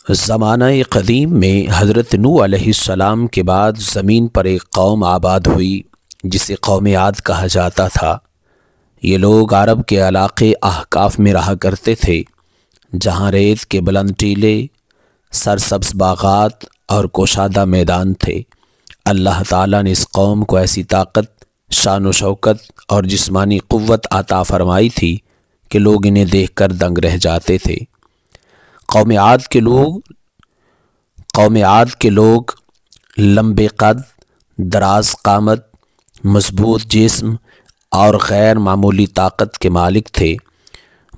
زمانہ قدیم میں حضرت نوح علیہ السلام کے بعد زمین پر ایک قوم آباد ہوئی جسے قوم عاد کہا جاتا تھا۔ یہ لوگ عرب کے علاقے احقاف میں رہا کرتے تھے، جہاں ریت کے بلند ٹیلے، سرسبز باغات اور کوشادہ میدان تھے۔ اللہ تعالیٰ نے اس قوم کو ایسی طاقت، شان و شوکت اور جسمانی قوت عطا فرمائی تھی کہ لوگ انہیں دیکھ کر دنگ رہ جاتے تھے۔ قوم عاد کے لوگ لمبے قد، دراز قامت، مضبوط جسم اور غیر معمولی طاقت کے مالک تھے۔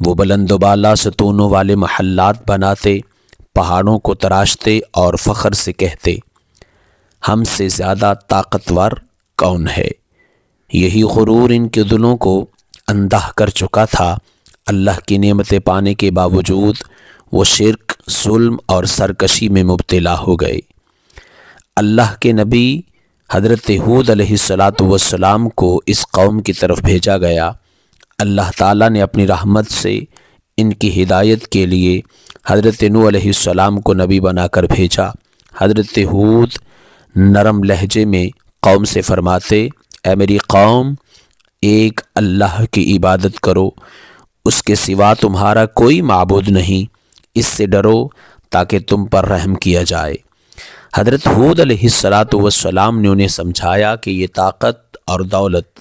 وہ بلند و بالا ستونوں والے محلات بناتے، پہاڑوں کو تراشتے اور فخر سے کہتے، ہم سے زیادہ طاقتور کون ہے؟ یہی غرور ان کے دلوں کو اندھا کر چکا تھا۔ اللہ کی نعمتیں پانے کے باوجود وہ شرک، ظلم اور سرکشی میں مبتلا ہو گئے۔ اللہ کے نبی حضرت ہود علیہ السلام کو اس قوم کی طرف بھیجا گیا۔ اللہ تعالیٰ نے اپنی رحمت سے ان کی ہدایت کے لیے حضرت نوح علیہ السلام کو نبی بنا کر بھیجا۔ حضرت ہود نرم لہجے میں قوم سے فرماتے، اے میری قوم، ایک اللہ کی عبادت کرو، اس کے سوا تمہارا کوئی معبود نہیں، اس سے ڈرو تاکہ تم پر رحم کیا جائے۔ حضرت ہود علیہ السلام نے انہیں سمجھایا کہ یہ طاقت اور دولت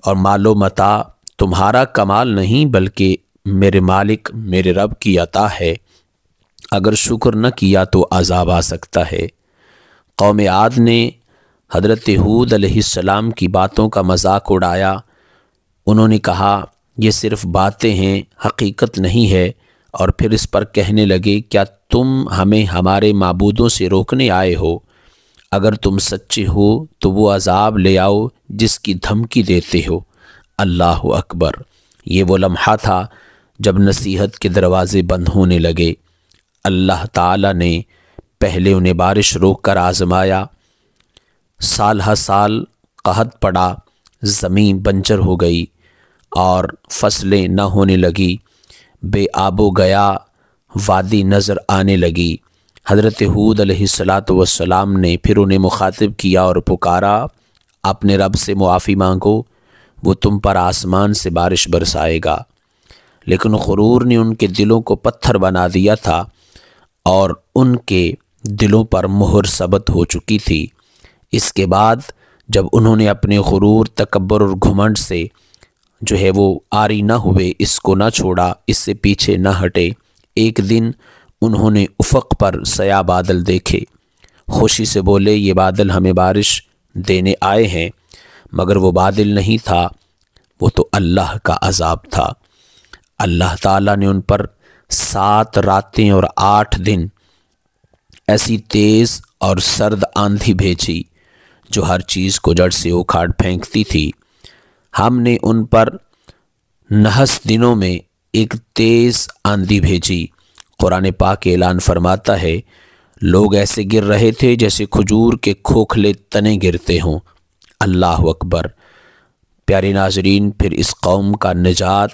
اور مال و متاع تمہارا کمال نہیں بلکہ میرے مالک، میرے رب کی عطا ہے۔ اگر شکر نہ کیا تو عذاب آ سکتا ہے۔ قوم عاد نے حضرت ہود علیہ السلام کی باتوں کا مذاق اڑایا۔ انہوں نے کہا، یہ صرف باتیں ہیں، حقیقت نہیں ہے، اور پھر اس پر کہنے لگے، کیا تم ہمیں ہمارے معبودوں سے روکنے آئے ہو؟ اگر تم سچے ہو تو وہ عذاب لے آؤ جس کی دھمکی دیتے ہو۔ اللہ اکبر! یہ وہ لمحہ تھا جب نصیحت کے دروازے بند ہونے لگے۔ اللہ تعالیٰ نے پہلے انہیں بارش روک کر آزمایا۔ سال ہر سال قحط پڑا، زمین بنجر ہو گئی اور فصلیں نہ ہونے لگی، بے آب و گیا وادی نظر آنے لگی۔ حضرت ہود علیہ السلام نے پھر انہیں مخاطب کیا اور پکارا، اپنے رب سے معافی مانگو، وہ تم پر آسمان سے بارش برسائے گا۔ لیکن غرور نے ان کے دلوں کو پتھر بنا دیا تھا اور ان کے دلوں پر مہر ثبت ہو چکی تھی۔ اس کے بعد جب انہوں نے اپنے غرور، تکبر اور گھمنڈ سے جو ہے وہ آری نہ ہوئے، اس کو نہ چھوڑا، اس سے پیچھے نہ ہٹے، ایک دن انہوں نے افق پر سیاہ بادل دیکھے۔ خوشی سے بولے، یہ بادل ہمیں بارش دینے آئے ہیں، مگر وہ بادل نہیں تھا، وہ تو اللہ کا عذاب تھا۔ اللہ تعالیٰ نے ان پر 7 راتیں اور 8 دن ایسی تیز اور سرد آندھی بھیجی جو ہر چیز کو جڑ سے اکھاڑ پھینکتی تھی۔ ہم نے ان پر نحس دنوں میں ایک تیز آندھی بھیجی۔ قرآن پاک اعلان فرماتا ہے، لوگ ایسے گر رہے تھے جیسے کھجور کے کھوکھلے تنے گرتے ہوں۔ اللہ اکبر! پیارے ناظرین، پھر اس قوم کا نجات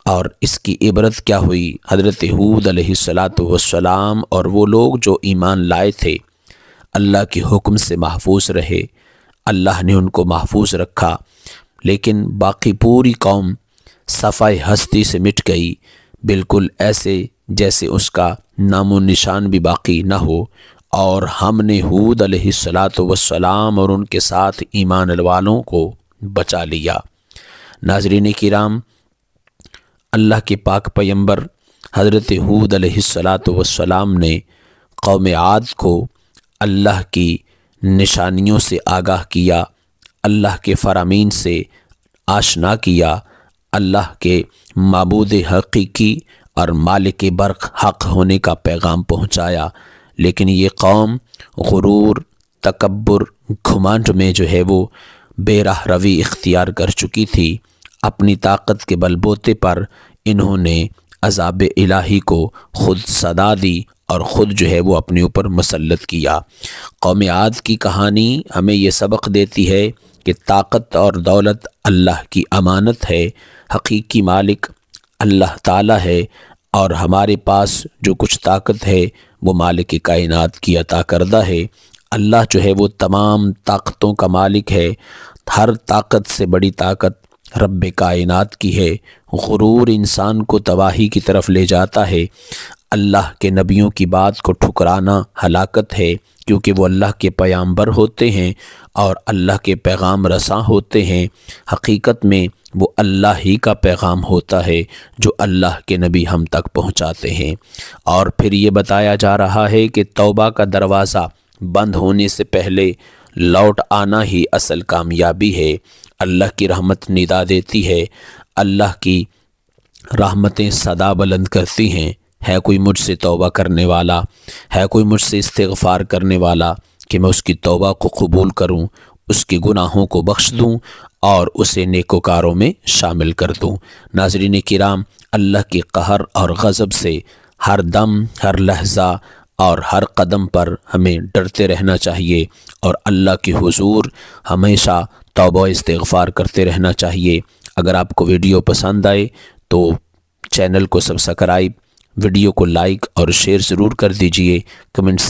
اور اس کی عبرت کیا ہوئی؟ حضرت ہود علیہ السلام اور وہ لوگ جو ایمان لائے تھے اللہ کے حکم سے محفوظ رہے، اللہ نے ان کو محفوظ رکھا، لیکن باقی پوری قوم صفحہ ہستی سے مٹ گئی، بالکل ایسے جیسے اس کا نام و نشان بھی باقی نہ ہو۔ اور ہم نے ہود علیہ السلام اور ان کے ساتھ ایمان والوں کو بچا لیا۔ ناظرین کرام، اللہ کے پاک پیغمبر حضرت ہود علیہ السلام نے قوم عاد کو اللہ کی نشانیوں سے آگاہ کیا، اللہ کے فرامین سے آشنا کیا، اللہ کے معبود حقیقی اور مالک برق حق ہونے کا پیغام پہنچایا۔ لیکن یہ قوم غرور، تکبر، گھمنڈ میں جو ہے وہ بے راہ روی اختیار کر چکی تھی۔ اپنی طاقت کے بل بوتے پر انہوں نے عذاب الہی کو خود صدا دی اور خود جو ہے وہ اپنے اوپر مسلط کیا۔ قوم عاد کی کہانی ہمیں یہ سبق دیتی ہے کہ طاقت اور دولت اللہ کی امانت ہے، حقیقی مالک اللہ تعالیٰ ہے اور ہمارے پاس جو کچھ طاقت ہے وہ مالک کائنات کی عطا کردہ ہے۔ اللہ جو ہے وہ تمام طاقتوں کا مالک ہے، ہر طاقت سے بڑی طاقت رب کائنات کی ہے۔ غرور انسان کو تباہی کی طرف لے جاتا ہے۔ اللہ کے نبیوں کی بات کو ٹھکرانا ہلاکت ہے، کیونکہ وہ اللہ کے پیامبر ہوتے ہیں اور اللہ کے پیغام رساں ہوتے ہیں۔ حقیقت میں وہ اللہ ہی کا پیغام ہوتا ہے جو اللہ کے نبی ہم تک پہنچاتے ہیں۔ اور پھر یہ بتایا جا رہا ہے کہ توبہ کا دروازہ بند ہونے سے پہلے لوٹ آنا ہی اصل کامیابی ہے۔ اللہ کی رحمت ندا دیتی ہے، اللہ کی رحمتیں صدا بلند کرتی ہیں۔ ہے کوئی مجھ سے توبہ کرنے والا، ہے کوئی مجھ سے استغفار کرنے والا کہ میں اس کی توبہ کو قبول کروں، اس کے گناہوں کو بخش دوں اور اسے نیکوکاروں میں شامل کر دوں۔ ناظرین کرام، اللہ کے قہر اور غضب سے ہر دم، ہر لحظہ اور ہر قدم پر ہمیں ڈرتے رہنا چاہیے اور اللہ کے حضور ہمیشہ توبہ استغفار کرتے رہنا چاہیے۔ اگر آپ کو ویڈیو پسند آئے تو چینل کو سبسکرائب، ویڈیو کو لائک اور شیئر ضرور کر دیجئے۔ کمنٹ